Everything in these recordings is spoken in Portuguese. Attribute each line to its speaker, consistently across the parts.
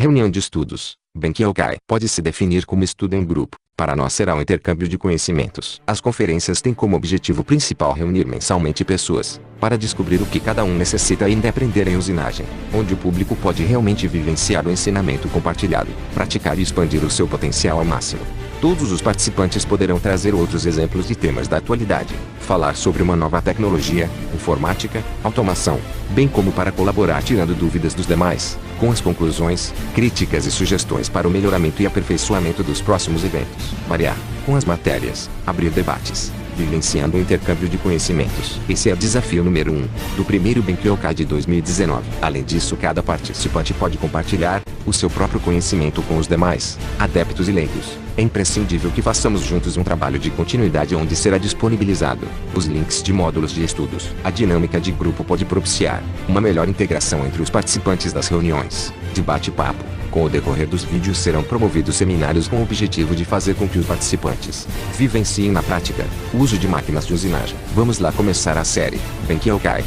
Speaker 1: Reunião de estudos. Benkyoukai pode se definir como estudo em grupo. Para nós será um intercâmbio de conhecimentos. As conferências têm como objetivo principal reunir mensalmente pessoas, para descobrir o que cada um necessita e ainda aprender em usinagem, onde o público pode realmente vivenciar o ensinamento compartilhado, praticar e expandir o seu potencial ao máximo. Todos os participantes poderão trazer outros exemplos de temas da atualidade, falar sobre uma nova tecnologia, informática, automação, bem como para colaborar tirando dúvidas dos demais, com as conclusões, críticas e sugestões para o melhoramento e aperfeiçoamento dos próximos eventos. Variar, com as matérias, abrir debates, vivenciando o intercâmbio de conhecimentos. Esse é o desafio número 1 do primeiro Benkyoukai de 2019. Além disso, cada participante pode compartilhar o seu próprio conhecimento com os demais, adeptos e leigos. É imprescindível que façamos juntos um trabalho de continuidade onde será disponibilizado os links de módulos de estudos. A dinâmica de grupo pode propiciar uma melhor integração entre os participantes das reuniões de bate-papo. Com o decorrer dos vídeos serão promovidos seminários com o objetivo de fazer com que os participantes vivenciem na prática o uso de máquinas de usinagem. Vamos lá começar a série Benkyoukai.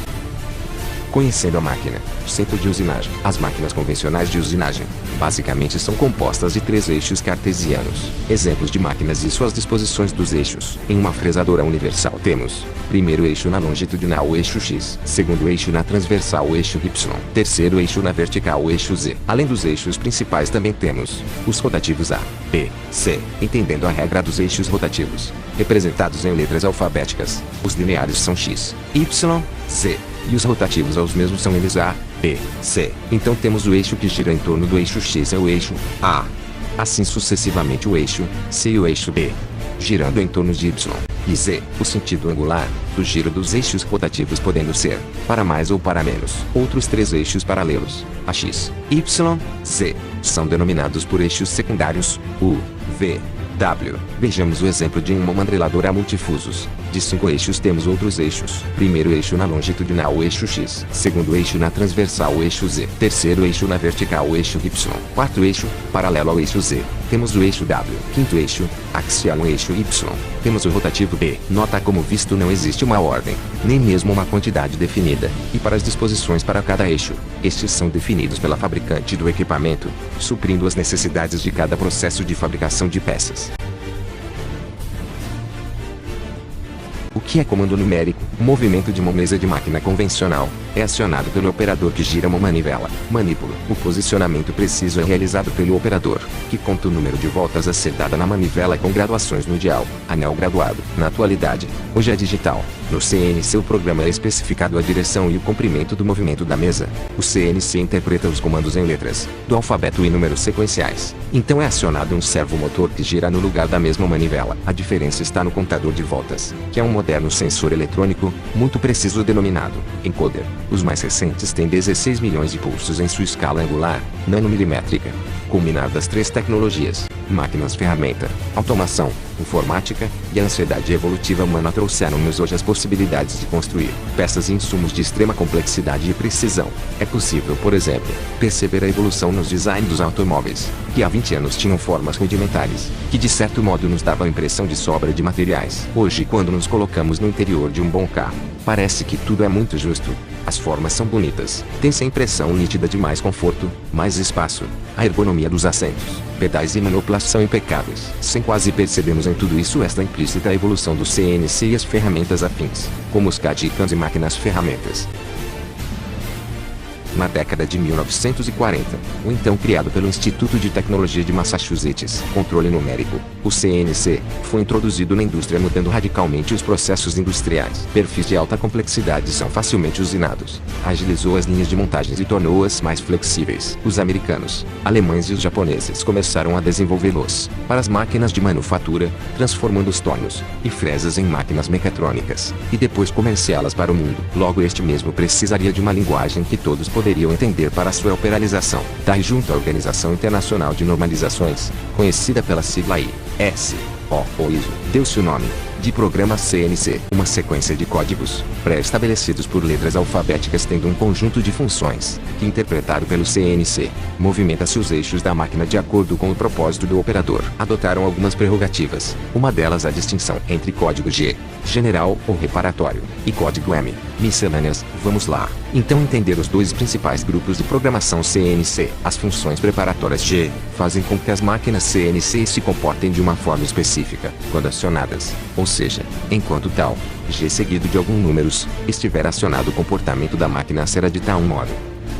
Speaker 1: Conhecendo a máquina, centro de usinagem. As máquinas convencionais de usinagem, basicamente são compostas de 3 eixos cartesianos. Exemplos de máquinas e suas disposições dos eixos. Em uma fresadora universal temos: primeiro eixo na longitudinal, o eixo X. Segundo eixo na transversal, o eixo Y. Terceiro eixo na vertical, o eixo Z. Além dos eixos principais também temos os rotativos A, B, C. Entendendo a regra dos eixos rotativos, representados em letras alfabéticas, os lineares são X, Y, Z. E os rotativos aos mesmos são eles A, B, C. Então temos o eixo que gira em torno do eixo X é o eixo A. Assim sucessivamente o eixo C e o eixo B, girando em torno de Y e Z. O sentido angular do giro dos eixos rotativos podendo ser para mais ou para menos. Outros 3 eixos paralelos, a X, Y, Z, são denominados por eixos secundários, U, V, W. Vejamos o exemplo de uma mandreladora a multifusos. De 5 eixos temos outros eixos. Primeiro eixo na longitudinal, o eixo X. Segundo eixo na transversal, o eixo Z. Terceiro eixo na vertical, o eixo Y. Quarto eixo, paralelo ao eixo Z, temos o eixo W. Quinto eixo, axial ao eixo Y, temos o rotativo B. Nota como visto não existe uma ordem, nem mesmo uma quantidade definida. E para as disposições para cada eixo, estes são definidos pela fabricante do equipamento, suprindo as necessidades de cada processo de fabricação de peças. O que é comando numérico? O movimento de uma mesa de máquina convencional é acionado pelo operador que gira uma manivela. Manipulo. O posicionamento preciso é realizado pelo operador, que conta o número de voltas a ser dada na manivela com graduações no dial, anel graduado. Na atualidade, hoje é digital. No CNC o programa é especificado a direção e o comprimento do movimento da mesa. O CNC interpreta os comandos em letras do alfabeto e números sequenciais. Então é acionado um servomotor que gira no lugar da mesma manivela. A diferença está no contador de voltas, que é um moderno sensor eletrônico, muito preciso denominado encoder. Os mais recentes têm 16 milhões de pulsos em sua escala angular, nanomilimétrica. Culminar das 3 tecnologias, máquinas ferramenta, automação, informática e a ansiedade evolutiva humana trouxeram-nos hoje as possibilidades de construir peças e insumos de extrema complexidade e precisão. É possível, por exemplo, perceber a evolução nos designs dos automóveis, que há 20 anos tinham formas rudimentares, que de certo modo nos davam a impressão de sobra de materiais. Hoje, quando nos colocamos no interior de um bom carro, parece que tudo é muito justo. As formas são bonitas, tem-se a impressão nítida de mais conforto, mais espaço, a ergonomia dos assentos, pedais e monoplaça são impecáveis. Sem quase percebermos em tudo isso esta implícita evolução do CNC e as ferramentas afins, como os CAD e CAMs e máquinas ferramentas. Na década de 1940, o então criado pelo Instituto de Tecnologia de Massachusetts, controle numérico, o CNC, foi introduzido na indústria mudando radicalmente os processos industriais. Perfis de alta complexidade são facilmente usinados, agilizou as linhas de montagens e tornou-as mais flexíveis. Os americanos, alemães e os japoneses começaram a desenvolvê-los para as máquinas de manufatura, transformando os tornos e fresas em máquinas mecatrônicas, e depois comerciá-las para o mundo. Logo este mesmo precisaria de uma linguagem que todos poderiam entender para sua operalização. Daí junto à Organização Internacional de Normalizações, conhecida pela sigla ISO, ou ISO, deu-se o nome de programa CNC. Uma sequência de códigos, pré-estabelecidos por letras alfabéticas tendo um conjunto de funções, que interpretado pelo CNC, movimenta-se os eixos da máquina de acordo com o propósito do operador. Adotaram algumas prerrogativas, uma delas a distinção entre código G, general ou reparatório, e código M, miscelâneas. Vamos lá, então entender os dois principais grupos de programação CNC. As funções preparatórias G, fazem com que as máquinas CNC se comportem de uma forma específica, quando acionadas, ou seja, enquanto tal, G seguido de alguns números, estiver acionado o comportamento da máquina será de tal modo,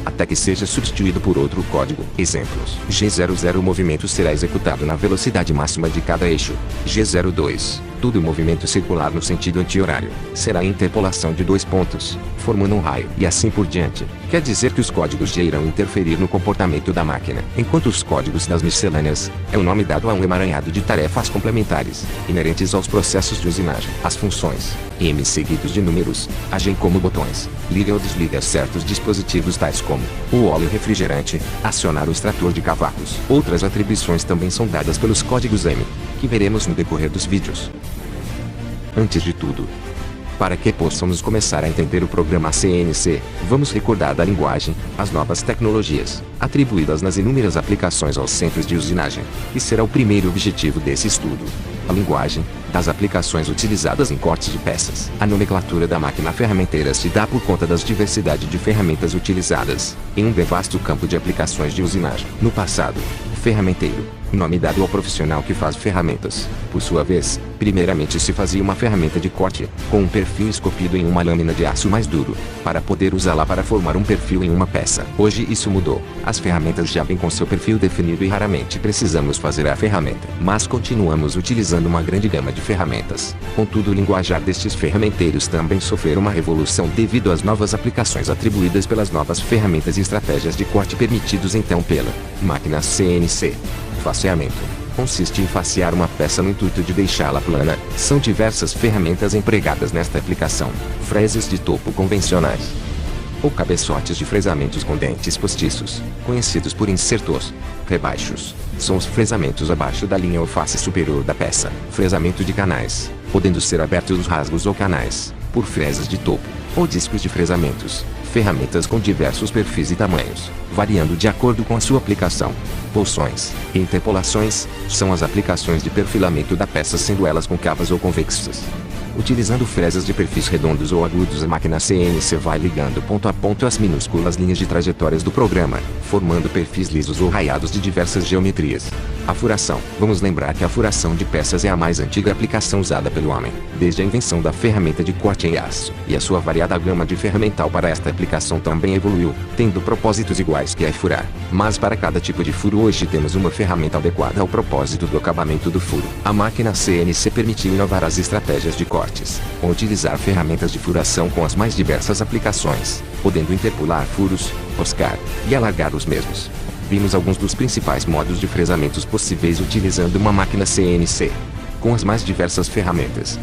Speaker 1: até que seja substituído por outro código. Exemplos: G00 o movimento será executado na velocidade máxima de cada eixo. G02, todo o movimento circular no sentido anti-horário, será a interpolação de 2 pontos, formando um raio, e assim por diante. Quer dizer que os códigos G irão interferir no comportamento da máquina, enquanto os códigos das miscelâneas, é o nome dado a um emaranhado de tarefas complementares, inerentes aos processos de usinagem. As funções M seguidos de números, agem como botões, liga ou desliga certos dispositivos tais como o óleo refrigerante, acionar o extrator de cavacos. Outras atribuições também são dadas pelos códigos M, que veremos no decorrer dos vídeos. Antes de tudo, para que possamos começar a entender o programa CNC, vamos recordar da linguagem, as novas tecnologias, atribuídas nas inúmeras aplicações aos centros de usinagem, que será o primeiro objetivo desse estudo. A linguagem, das aplicações utilizadas em cortes de peças. A nomenclatura da máquina ferramenteira se dá por conta das diversidade de ferramentas utilizadas, em um vasto campo de aplicações de usinagem. No passado, o ferramenteiro, nome dado ao profissional que faz ferramentas, por sua vez, primeiramente se fazia uma ferramenta de corte, com um perfil esculpido em uma lâmina de aço mais duro, para poder usá-la para formar um perfil em uma peça. Hoje isso mudou, as ferramentas já vêm com seu perfil definido e raramente precisamos fazer a ferramenta, mas continuamos utilizando uma grande gama de ferramentas. Contudo, o linguajar destes ferramenteiros também sofreu uma revolução devido às novas aplicações atribuídas pelas novas ferramentas e estratégias de corte permitidos então pela máquina CNC. Faceamento consiste em facear uma peça no intuito de deixá-la plana. São diversas ferramentas empregadas nesta aplicação. Freses de topo convencionais ou cabeçotes de fresamentos com dentes postiços, conhecidos por insertos. Rebaixos são os fresamentos abaixo da linha ou face superior da peça. Fresamento de canais, podendo ser abertos os rasgos ou canais, por fresas de topo, ou discos de fresamentos. Ferramentas com diversos perfis e tamanhos, variando de acordo com a sua aplicação. Bolsões e interpolações são as aplicações de perfilamento da peça, sendo elas concavas ou convexas. Utilizando fresas de perfis redondos ou agudos, a máquina CNC vai ligando ponto a ponto as minúsculas linhas de trajetórias do programa, formando perfis lisos ou raiados de diversas geometrias. A furação. Vamos lembrar que a furação de peças é a mais antiga aplicação usada pelo homem, desde a invenção da ferramenta de corte em aço, e a sua variada gama de ferramental para esta aplicação também evoluiu, tendo propósitos iguais que é furar. Mas para cada tipo de furo hoje temos uma ferramenta adequada ao propósito do acabamento do furo. A máquina CNC permitiu inovar as estratégias de cortes, ou utilizar ferramentas de furação com as mais diversas aplicações, podendo interpolar furos, roscar e alargar os mesmos. Vimos alguns dos principais modos de fresamentos possíveis utilizando uma máquina CNC, com as mais diversas ferramentas.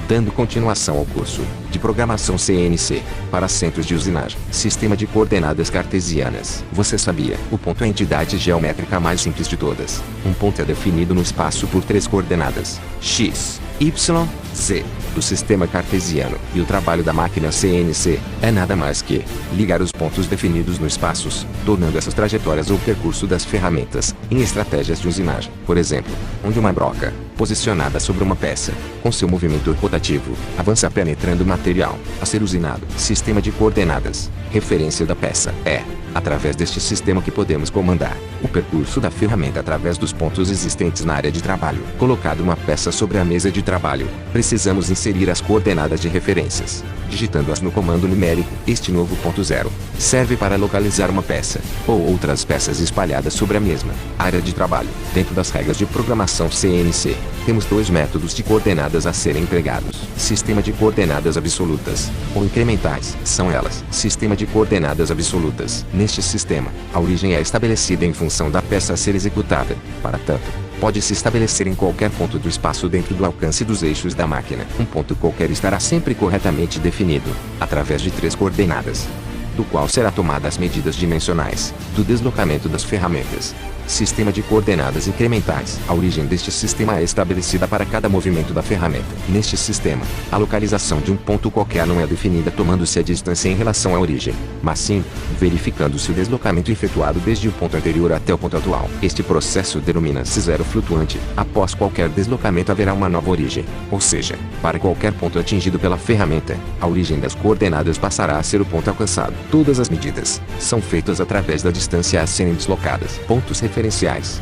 Speaker 1: Dando continuação ao curso de programação CNC para centros de usinagem. Sistema de coordenadas cartesianas. Você sabia? O ponto é a entidade geométrica mais simples de todas. Um ponto é definido no espaço por 3 coordenadas: x, y, z, do sistema cartesiano. E o trabalho da máquina CNC é nada mais que ligar os pontos definidos nos espaços, tornando essas trajetórias ou percurso das ferramentas em estratégias de usinagem. Por exemplo, onde uma broca, posicionada sobre uma peça, com seu movimento rotativo, avança penetrando o material a ser usinado. Sistema de coordenadas. Referência da peça. É através deste sistema que podemos comandar o percurso da ferramenta através dos pontos existentes na área de trabalho. Colocado uma peça sobre a mesa de trabalho, precisamos inserir as coordenadas de referências. Digitando-as no comando numérico, este novo ponto 0 serve para localizar uma peça, ou outras peças espalhadas sobre a mesma área de trabalho. Dentro das regras de programação CNC, temos 2 métodos de coordenadas a serem empregados. Sistema de coordenadas absolutas, ou incrementais, são elas. Sistema de coordenadas absolutas. Neste sistema, a origem é estabelecida em função da peça a ser executada. Para tanto, pode-se estabelecer em qualquer ponto do espaço dentro do alcance dos eixos da máquina. Um ponto qualquer estará sempre corretamente definido, através de 3 coordenadas. do qual será tomada as medidas dimensionais do deslocamento das ferramentas. Sistema de coordenadas incrementais. A origem deste sistema é estabelecida para cada movimento da ferramenta. Neste sistema, a localização de um ponto qualquer não é definida tomando-se a distância em relação à origem, mas sim, verificando-se o deslocamento efetuado desde o ponto anterior até o ponto atual. Este processo denomina-se zero flutuante. Após qualquer deslocamento haverá uma nova origem, ou seja, para qualquer ponto atingido pela ferramenta, a origem das coordenadas passará a ser o ponto alcançado. Todas as medidas são feitas através da distância a serem deslocadas. Pontos referenciais.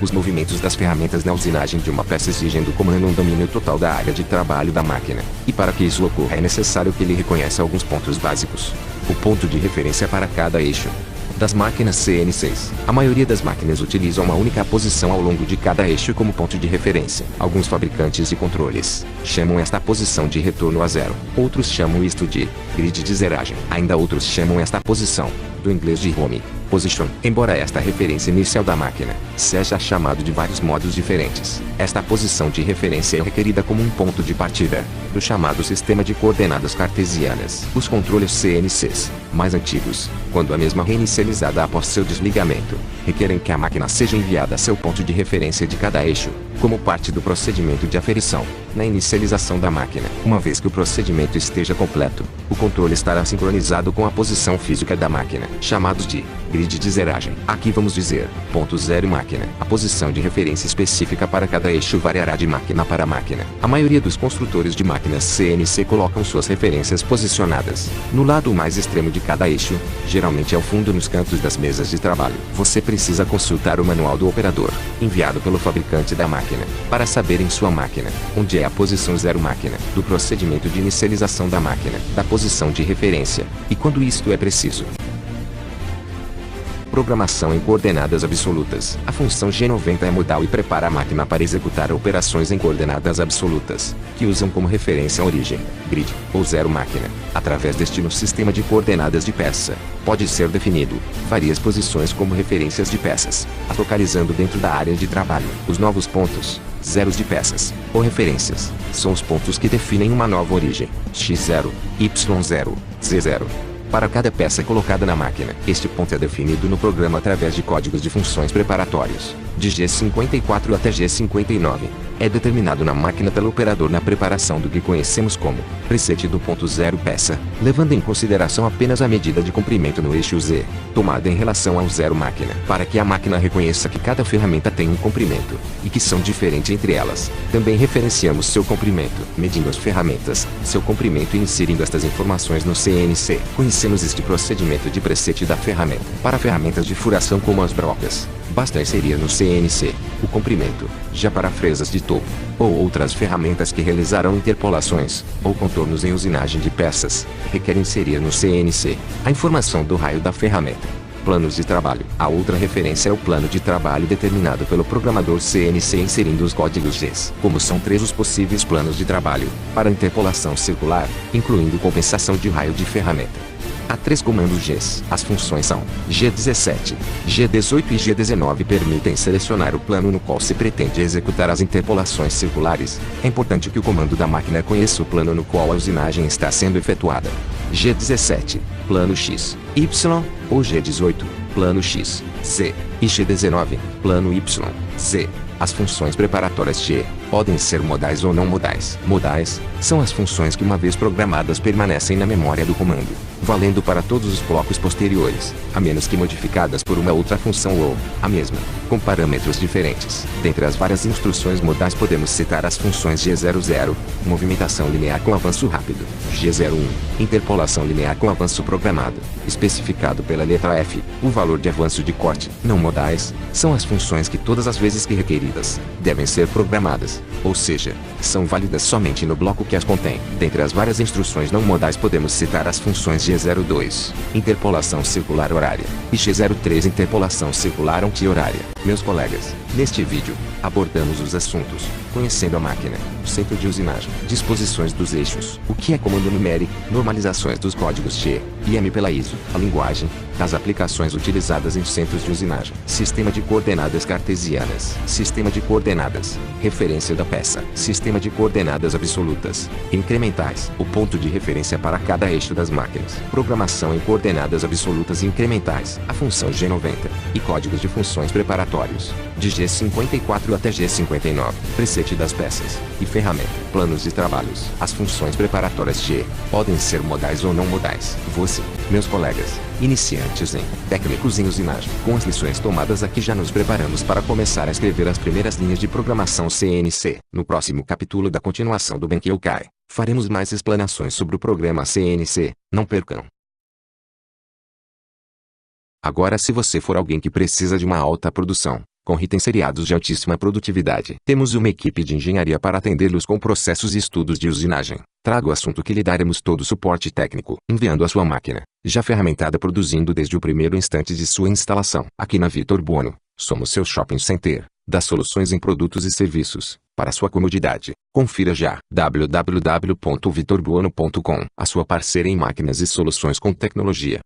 Speaker 1: Os movimentos das ferramentas na usinagem de uma peça exigem do comando um domínio total da área de trabalho da máquina, e para que isso ocorra é necessário que ele reconheça alguns pontos básicos. O ponto de referência para cada eixo das máquinas CNCs. A maioria das máquinas utiliza uma única posição ao longo de cada eixo como ponto de referência. Alguns fabricantes de controles chamam esta posição de retorno a zero. Outros chamam isto de grid de zeragem. Ainda outros chamam esta posição, do inglês de home position. Embora esta referência inicial da máquina seja chamado de vários modos diferentes, esta posição de referência é requerida como um ponto de partida do chamado sistema de coordenadas cartesianas. Os controles CNCs mais antigos, quando a mesma reinicializada após seu desligamento, requerem que a máquina seja enviada a seu ponto de referência de cada eixo, como parte do procedimento de aferição. Na inicialização da máquina, uma vez que o procedimento esteja completo, o controle estará sincronizado com a posição física da máquina, chamados de grid de zeragem. Aqui vamos dizer, ponto zero máquina. A posição de referência específica para cada eixo variará de máquina para máquina. A maioria dos construtores de máquinas CNC colocam suas referências posicionadas no lado mais extremo de cada eixo, geralmente ao fundo nos cantos das mesas de trabalho. Você precisa consultar o manual do operador, enviado pelo fabricante da máquina, para saber em sua máquina onde é a posição zero máquina, do procedimento de inicialização da máquina, da posição de referência, e quando isto é preciso. Programação em coordenadas absolutas. A função G90 é modal e prepara a máquina para executar operações em coordenadas absolutas, que usam como referência a origem, grid, ou zero máquina. Através deste no sistema de coordenadas de peça, pode ser definido várias posições como referências de peças, as localizando dentro da área de trabalho. Os novos pontos, zeros de peças, ou referências, são os pontos que definem uma nova origem, x0, y0, z0. Para cada peça colocada na máquina, este ponto é definido no programa através de códigos de funções preparatórios, de G54 até G59. É determinado na máquina pelo operador na preparação do que conhecemos como preset do ponto zero peça, levando em consideração apenas a medida de comprimento no eixo Z, tomada em relação ao zero máquina, para que a máquina reconheça que cada ferramenta tem um comprimento, e que são diferentes entre elas. Também referenciamos seu comprimento, medindo as ferramentas, seu comprimento e inserindo estas informações no CNC. Conhecemos este procedimento de preset da ferramenta. Para ferramentas de furação como as brocas, basta inserir no CNC o comprimento. Já para fresas de topo, ou outras ferramentas que realizarão interpolações, ou contornos em usinagem de peças, requer inserir no CNC a informação do raio da ferramenta. Planos de trabalho. A outra referência é o plano de trabalho determinado pelo programador CNC inserindo os códigos Gs. Como são 3 os possíveis planos de trabalho, para interpolação circular, incluindo compensação de raio de ferramenta. Há 3 comandos Gs. As funções são G17, G18 e G19 permitem selecionar o plano no qual se pretende executar as interpolações circulares. É importante que o comando da máquina conheça o plano no qual a usinagem está sendo efetuada. G17, plano X, Y, ou G18, plano X, Z, e G19, plano Y, Z. As funções preparatórias G podem ser modais ou não modais. Modais são as funções que uma vez programadas permanecem na memória do comando, valendo para todos os blocos posteriores, a menos que modificadas por uma outra função ou a mesma, com parâmetros diferentes. Dentre as várias instruções modais podemos citar as funções G00, movimentação linear com avanço rápido, G01, interpolação linear com avanço programado, especificado pela letra F. O valor de avanço de corte. Não modais são as funções que todas as vezes que requeridas, devem ser programadas, ou seja, são válidas somente no bloco que as contém. Dentre as várias instruções não modais podemos citar as funções G02, interpolação circular horária, e G03, interpolação circular anti-horária. Meus colegas, neste vídeo, abordamos os assuntos: conhecendo a máquina, o centro de usinagem, disposições dos eixos, o que é comando numérico, normalizações dos códigos G e M pela ISO, a linguagem, as aplicações utilizadas em centros de usinagem, sistema de coordenadas cartesianas, sistema de coordenadas, referências referência da peça. Sistema de coordenadas absolutas. Incrementais. O ponto de referência para cada eixo das máquinas. Programação em coordenadas absolutas e incrementais. A função G90. E códigos de funções preparatórios. De G54 até G59. Preset das peças. E ferramenta. Planos de trabalhos. As funções preparatórias G podem ser modais ou não modais. Você, meus colegas, iniciantes em técnicos em usinagem. Com as lições tomadas aqui já nos preparamos para começar a escrever as primeiras linhas de programação CNC. No próximo capítulo da continuação do Benkeikai, faremos mais explanações sobre o programa CNC. Não percam! Agora, se você for alguém que precisa de uma alta produção, com itens seriados de altíssima produtividade, temos uma equipe de engenharia para atendê-los com processos e estudos de usinagem. Traga o assunto que lhe daremos todo o suporte técnico, enviando a sua máquina, já ferramentada, produzindo desde o primeiro instante de sua instalação. Aqui na Vitor Buono, somos seu shopping center, das soluções em produtos e serviços, para sua comodidade. Confira já www.vitorbuono.com, a sua parceira em máquinas e soluções com tecnologia.